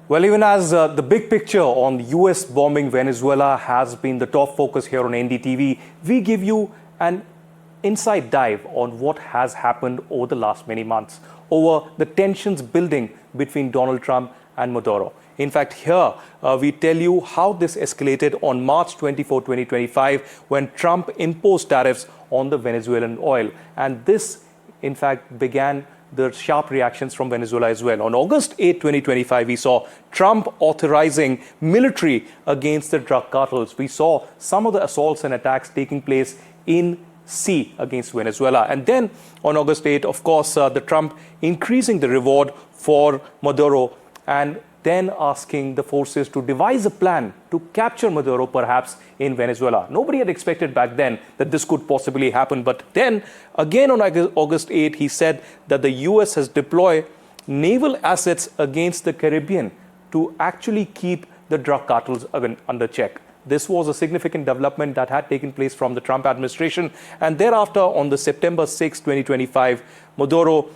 Well, even as the big picture on US bombing Venezuela has been the top focus here on NDTV, we give you an inside dive on what has happened over the last many months, over the tensions building between Donald Trump and Maduro. In fact, here we tell you how this escalated on March 24, 2025, when Trump imposed tariffs on the Venezuelan oil. And this, in fact, began the sharp reactions from Venezuela as well. On August 8, 2025, we saw Trump authorizing military against the drug cartels. We saw some of the assaults and attacks taking place in sea against Venezuela. And then on August 8, of course, the Trump increasing the reward for Maduro and then asking the forces to devise a plan to capture Maduro perhaps in Venezuela. Nobody had expected back then that this could possibly happen. But then again on August 8, he said that the US has deployed naval assets against the Caribbean to actually keep the drug cartels under check. This was a significant development that had taken place from the Trump administration. And thereafter, on the September 6, 2025, Maduro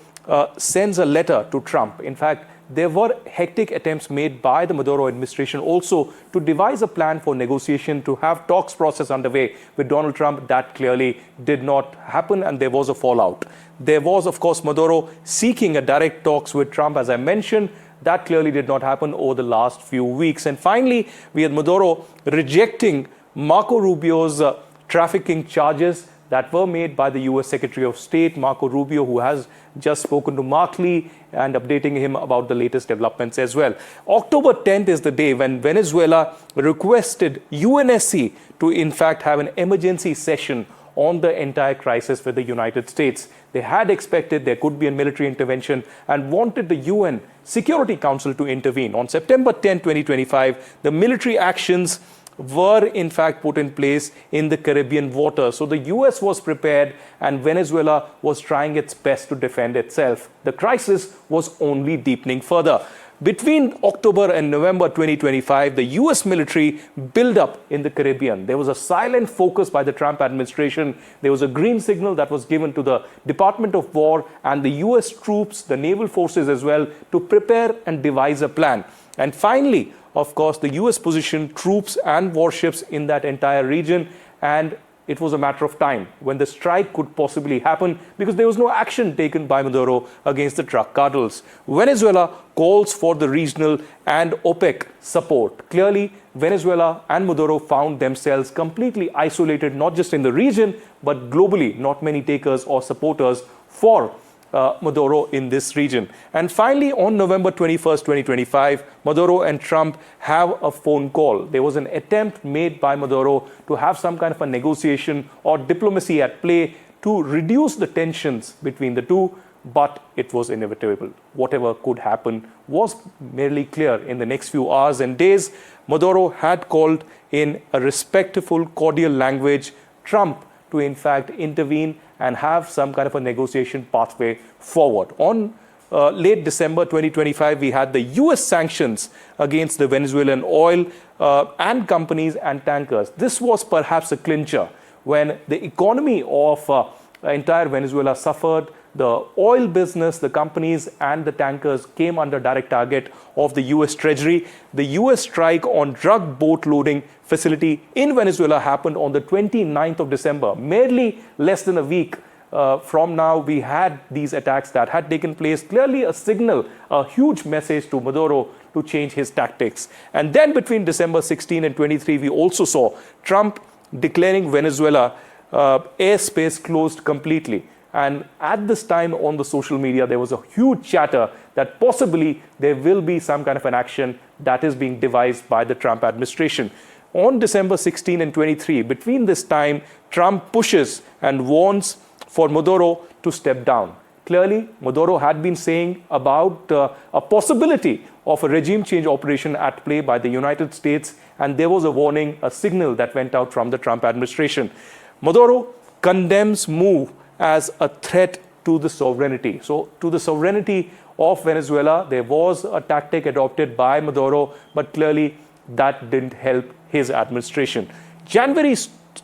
sends a letter to Trump. In fact, there were hectic attempts made by the Maduro administration also to devise a plan for negotiation, to have talks process underway with Donald Trump. That clearly did not happen, and there was a fallout. There was, of course, Maduro seeking a direct talks with Trump, as I mentioned. That clearly did not happen over the last few weeks. And finally, we had Maduro rejecting Marco Rubio's trafficking charges that were made by the US Secretary of State, Marco Rubio, who has just spoken to Mark Lee and updating him about the latest developments as well. October 10th is the day when Venezuela requested UNSC to, in fact, have an emergency session on the entire crisis with the United States. They had expected there could be a military intervention and wanted the UN Security Council to intervene. On September 10, 2025, the military actions were in fact put in place in the Caribbean waters. So the US was prepared and Venezuela was trying its best to defend itself. The crisis was only deepening further. Between October and November 2025, the US military built up in the Caribbean. There was a silent focus by the Trump administration. There was a green signal that was given to the Department of War and the US troops, the naval forces as well, to prepare and devise a plan. And finally, of course, the US positioned troops and warships in that entire region, and it was a matter of time when the strike could possibly happen because there was no action taken by Maduro against the drug cartels. Venezuela calls for the regional and OPEC support. Clearly, Venezuela and Maduro found themselves completely isolated, not just in the region, but globally. Not many takers or supporters for Maduro in this region. And finally, on November 21st, 2025, Maduro and Trump have a phone call. There was an attempt made by Maduro to have some kind of a negotiation or diplomacy at play to reduce the tensions between the two, but it was inevitable. Whatever could happen was merely clear in the next few hours and days. Maduro had called in a respectful, cordial language Trump to in fact intervene and have some kind of a negotiation pathway forward. On late December 2025, we had the US sanctions against the Venezuelan oil and companies and tankers. This was perhaps a clincher when the economy of entire Venezuela suffered. The oil business, the companies and the tankers came under direct target of the US Treasury. The US strike on drug boat loading facility in Venezuela happened on the 29th of December. Merely less than a week from now, we had these attacks that had taken place. Clearly a signal, a huge message to Maduro to change his tactics. And then between December 16 and 23, we also saw Trump declaring Venezuela airspace closed completely. And at this time on the social media, there was a huge chatter that possibly there will be some kind of an action that is being devised by the Trump administration. On December 16 and 23, between this time, Trump pushes and warns for Maduro to step down. Clearly, Maduro had been saying about a possibility of a regime change operation at play by the United States, and there was a warning, a signal that went out from the Trump administration. Maduro condemns move as a threat to the sovereignty. So to the sovereignty of Venezuela, there was a tactic adopted by Maduro, but clearly that didn't help his administration. January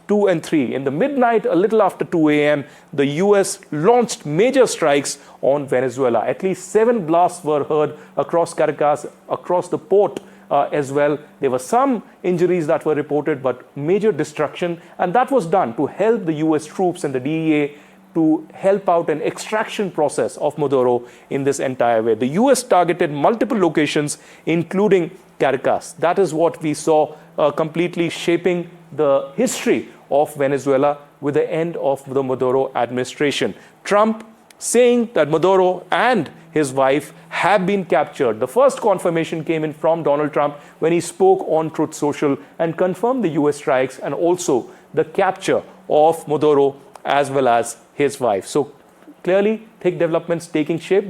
2 and 3. In the midnight, a little after 2 a.m., the US launched major strikes on Venezuela. At least 7 blasts were heard across Caracas, across the port as well. There were some injuries that were reported, but major destruction. And that was done to help the US troops and the DEA to help out an extraction process of Maduro in this entire way. The US targeted multiple locations, including Caracas. That is what we saw completely shaping the history of Venezuela with the end of the Maduro administration. Trump saying that Maduro and his wife have been captured. The first confirmation came in from Donald Trump when he spoke on Truth Social and confirmed the US strikes and also the capture of Maduro as well as his wife. So clearly, thick developments taking shape.